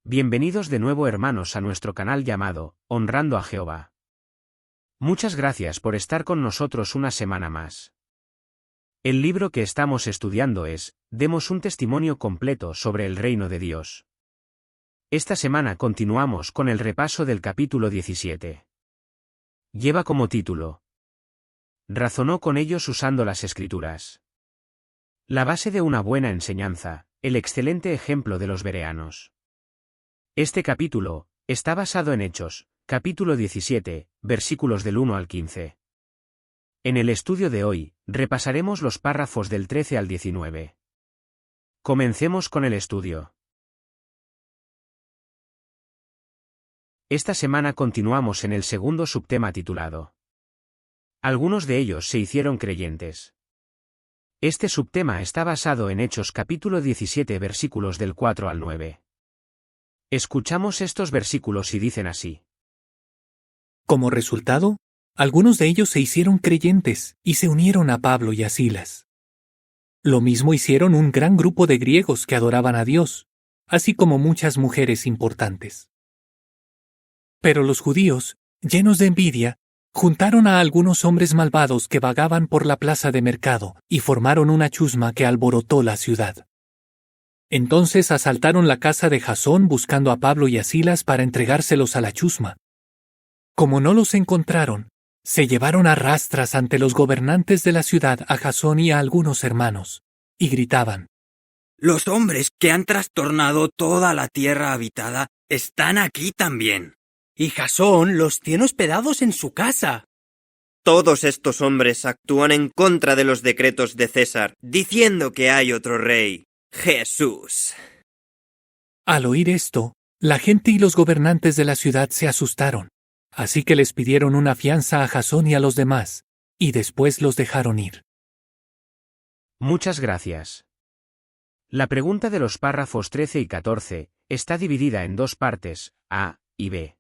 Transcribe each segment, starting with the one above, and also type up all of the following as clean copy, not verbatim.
Bienvenidos de nuevo hermanos a nuestro canal llamado, Honrando a Jehová. Muchas gracias por estar con nosotros una semana más. El libro que estamos estudiando es, Demos un testimonio completo sobre el reino de Dios. Esta semana continuamos con el repaso del capítulo 17. Lleva como título: Razonó con ellos usando las Escrituras. La base de una buena enseñanza, el excelente ejemplo de los bereanos. Este capítulo está basado en Hechos, capítulo 17, versículos del 1 al 15. En el estudio de hoy, repasaremos los párrafos del 13 al 19. Comencemos con el estudio. Esta semana continuamos en el segundo subtema titulado: Algunos de ellos se hicieron creyentes. Este subtema está basado en Hechos capítulo 17 versículos del 4 al 9. Escuchamos estos versículos y dicen así. Como resultado, algunos de ellos se hicieron creyentes y se unieron a Pablo y a Silas. Lo mismo hicieron un gran grupo de griegos que adoraban a Dios, así como muchas mujeres importantes. Pero los judíos, llenos de envidia, juntaron a algunos hombres malvados que vagaban por la plaza de mercado y formaron una chusma que alborotó la ciudad. Entonces asaltaron la casa de Jasón buscando a Pablo y a Silas para entregárselos a la chusma. Como no los encontraron, se llevaron a rastras ante los gobernantes de la ciudad a Jasón y a algunos hermanos, y gritaban: Los hombres que han trastornado toda la tierra habitada están aquí también. Y Jasón los tiene hospedados en su casa. Todos estos hombres actúan en contra de los decretos de César, diciendo que hay otro rey, Jesús. Al oír esto, la gente y los gobernantes de la ciudad se asustaron, así que les pidieron una fianza a Jasón y a los demás, y después los dejaron ir. Muchas gracias. La pregunta de los párrafos 13 y 14 está dividida en dos partes, A y B.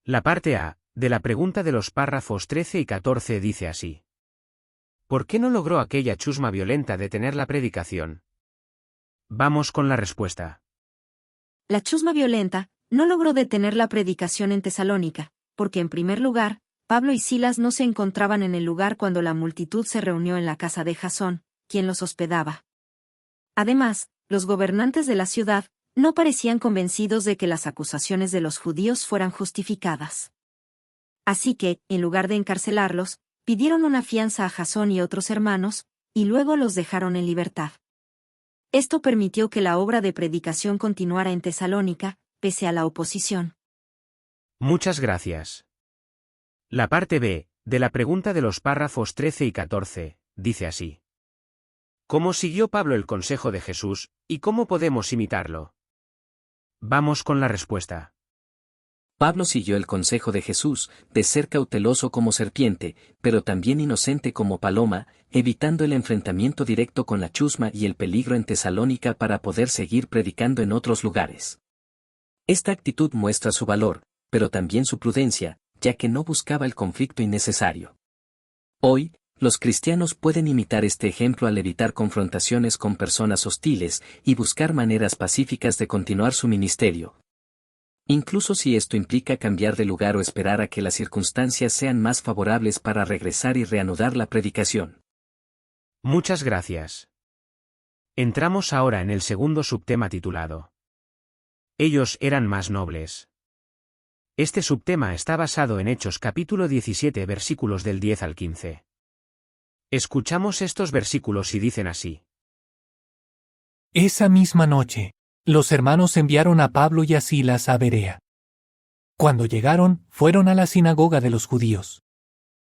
La parte A, de la pregunta de los párrafos 13 y 14 dice así. ¿Por qué no logró aquella chusma violenta detener la predicación? Vamos con la respuesta. La chusma violenta no logró detener la predicación en Tesalónica, porque en primer lugar, Pablo y Silas no se encontraban en el lugar cuando la multitud se reunió en la casa de Jasón, quien los hospedaba. Además, los gobernantes de la ciudad no parecían convencidos de que las acusaciones de los judíos fueran justificadas. Así que, en lugar de encarcelarlos, pidieron una fianza a Jasón y otros hermanos, y luego los dejaron en libertad. Esto permitió que la obra de predicación continuara en Tesalónica, pese a la oposición. Muchas gracias. La parte B, de la pregunta de los párrafos 13 y 14, dice así. ¿Cómo siguió Pablo el consejo de Jesús, y cómo podemos imitarlo? Vamos con la respuesta. Pablo siguió el consejo de Jesús, de ser cauteloso como serpiente, pero también inocente como paloma, evitando el enfrentamiento directo con la chusma y el peligro en Tesalónica para poder seguir predicando en otros lugares. Esta actitud muestra su valor, pero también su prudencia, ya que no buscaba el conflicto innecesario. Hoy, los cristianos pueden imitar este ejemplo al evitar confrontaciones con personas hostiles y buscar maneras pacíficas de continuar su ministerio. Incluso si esto implica cambiar de lugar o esperar a que las circunstancias sean más favorables para regresar y reanudar la predicación. Muchas gracias. Entramos ahora en el segundo subtema titulado: Ellos eran más nobles. Este subtema está basado en Hechos capítulo 17 versículos del 10 al 15. Escuchamos estos versículos y dicen así. Esa misma noche, los hermanos enviaron a Pablo y a Silas a Berea. Cuando llegaron, fueron a la sinagoga de los judíos.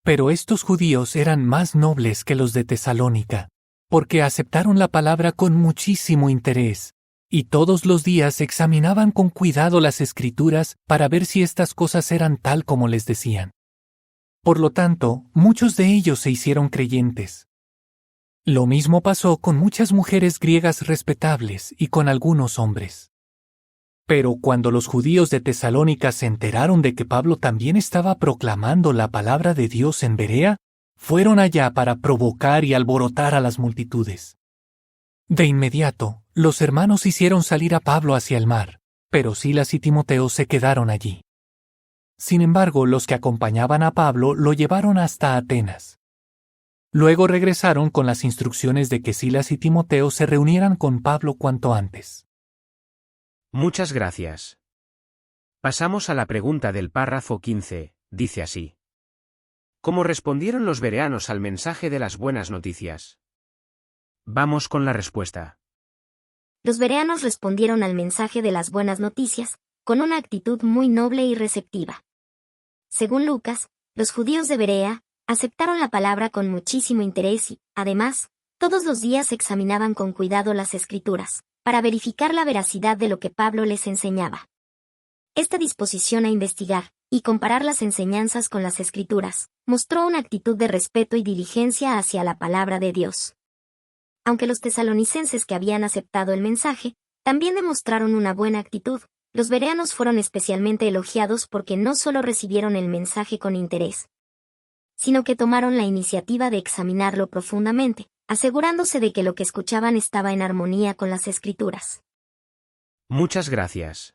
Pero estos judíos eran más nobles que los de Tesalónica, porque aceptaron la palabra con muchísimo interés, y todos los días examinaban con cuidado las Escrituras para ver si estas cosas eran tal como les decían. Por lo tanto, muchos de ellos se hicieron creyentes. Lo mismo pasó con muchas mujeres griegas respetables y con algunos hombres. Pero cuando los judíos de Tesalónica se enteraron de que Pablo también estaba proclamando la palabra de Dios en Berea, fueron allá para provocar y alborotar a las multitudes. De inmediato, los hermanos hicieron salir a Pablo hacia el mar, Pero Silas y Timoteo se quedaron allí. Sin embargo, los que acompañaban a Pablo lo llevaron hasta Atenas. Luego regresaron con las instrucciones de que Silas y Timoteo se reunieran con Pablo cuanto antes. Muchas gracias. Pasamos a la pregunta del párrafo 15, dice así. ¿Cómo respondieron los bereanos al mensaje de las buenas noticias? Vamos con la respuesta. Los bereanos respondieron al mensaje de las buenas noticias, con una actitud muy noble y receptiva. Según Lucas, los judíos de Berea aceptaron la palabra con muchísimo interés y, además, todos los días examinaban con cuidado las Escrituras, para verificar la veracidad de lo que Pablo les enseñaba. Esta disposición a investigar y comparar las enseñanzas con las Escrituras mostró una actitud de respeto y diligencia hacia la palabra de Dios. Aunque los tesalonicenses que habían aceptado el mensaje también demostraron una buena actitud, los bereanos fueron especialmente elogiados porque no solo recibieron el mensaje con interés, sino que tomaron la iniciativa de examinarlo profundamente, asegurándose de que lo que escuchaban estaba en armonía con las Escrituras. Muchas gracias.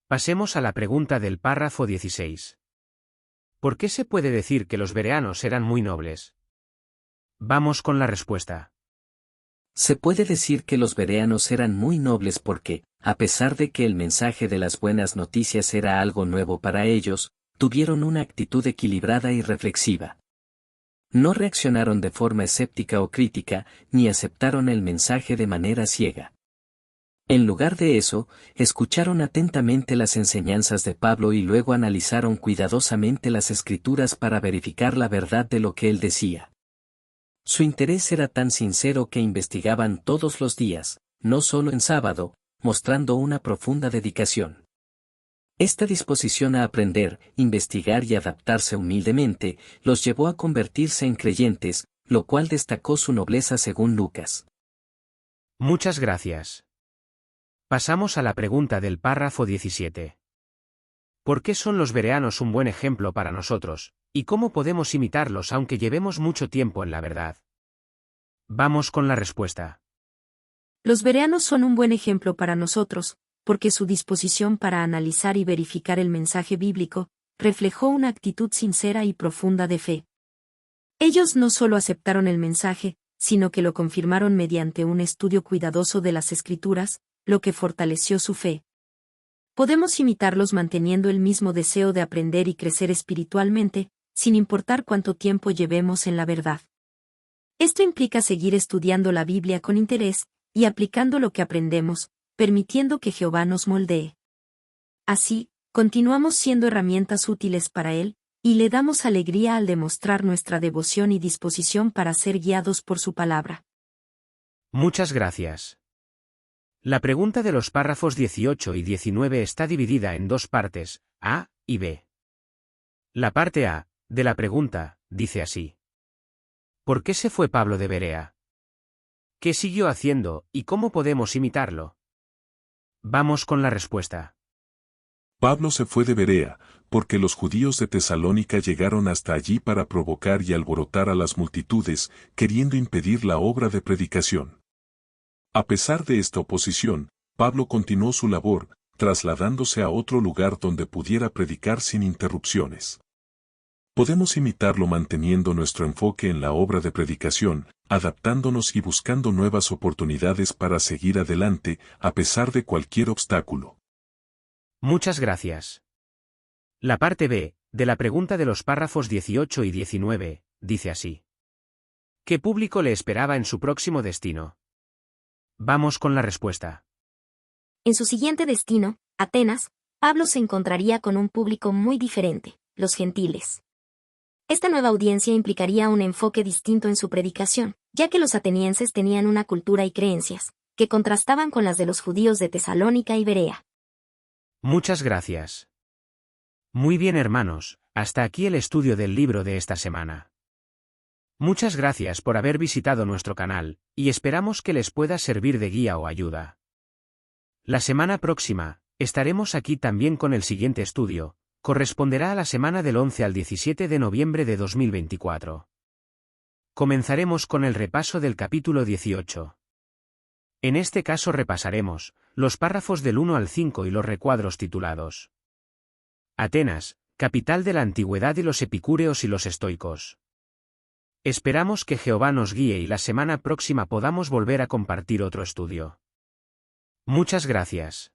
Pasemos a la pregunta del párrafo 16. ¿Por qué se puede decir que los bereanos eran muy nobles? Vamos con la respuesta. Se puede decir que los bereanos eran muy nobles porque, a pesar de que el mensaje de las buenas noticias era algo nuevo para ellos, tuvieron una actitud equilibrada y reflexiva. No reaccionaron de forma escéptica o crítica, ni aceptaron el mensaje de manera ciega. En lugar de eso, escucharon atentamente las enseñanzas de Pablo y luego analizaron cuidadosamente las Escrituras para verificar la verdad de lo que él decía. Su interés era tan sincero que investigaban todos los días, no solo en sábado, mostrando una profunda dedicación. Esta disposición a aprender, investigar y adaptarse humildemente, los llevó a convertirse en creyentes, lo cual destacó su nobleza según Lucas. Muchas gracias. Pasamos a la pregunta del párrafo 17. ¿Por qué son los bereanos un buen ejemplo para nosotros, y cómo podemos imitarlos aunque llevemos mucho tiempo en la verdad? Vamos con la respuesta. Los bereanos son un buen ejemplo para nosotros, porque su disposición para analizar y verificar el mensaje bíblico reflejó una actitud sincera y profunda de fe. Ellos no solo aceptaron el mensaje, sino que lo confirmaron mediante un estudio cuidadoso de las Escrituras, lo que fortaleció su fe. Podemos imitarlos manteniendo el mismo deseo de aprender y crecer espiritualmente, sin importar cuánto tiempo llevemos en la verdad. Esto implica seguir estudiando la Biblia con interés y aplicando lo que aprendemos, permitiendo que Jehová nos moldee. Así, continuamos siendo herramientas útiles para Él, y le damos alegría al demostrar nuestra devoción y disposición para ser guiados por su palabra. Muchas gracias. La pregunta de los párrafos 18 y 19 está dividida en dos partes, A y B. La parte A, de la pregunta, dice así. ¿Por qué se fue Pablo de Berea? ¿Qué siguió haciendo, y cómo podemos imitarlo? Vamos con la respuesta. Pablo se fue de Berea, porque los judíos de Tesalónica llegaron hasta allí para provocar y alborotar a las multitudes, queriendo impedir la obra de predicación. A pesar de esta oposición, Pablo continuó su labor, trasladándose a otro lugar donde pudiera predicar sin interrupciones. Podemos imitarlo manteniendo nuestro enfoque en la obra de predicación, adaptándonos y buscando nuevas oportunidades para seguir adelante, a pesar de cualquier obstáculo. Muchas gracias. La parte B, de la pregunta de los párrafos 18 y 19, dice así. ¿Qué público le esperaba en su próximo destino? Vamos con la respuesta. En su siguiente destino, Atenas, Pablo se encontraría con un público muy diferente, los gentiles. Esta nueva audiencia implicaría un enfoque distinto en su predicación, ya que los atenienses tenían una cultura y creencias que contrastaban con las de los judíos de Tesalónica y Berea. Muchas gracias. Muy bien, hermanos, hasta aquí el estudio del libro de esta semana. Muchas gracias por haber visitado nuestro canal, y esperamos que les pueda servir de guía o ayuda. La semana próxima, estaremos aquí también con el siguiente estudio, corresponderá a la semana del 11 al 17 de noviembre de 2024. Comenzaremos con el repaso del capítulo 18. En este caso repasaremos los párrafos del 1 al 5 y los recuadros titulados Atenas, capital de la antigüedad y los epicúreos y los estoicos. Esperamos que Jehová nos guíe y la semana próxima podamos volver a compartir otro estudio. Muchas gracias.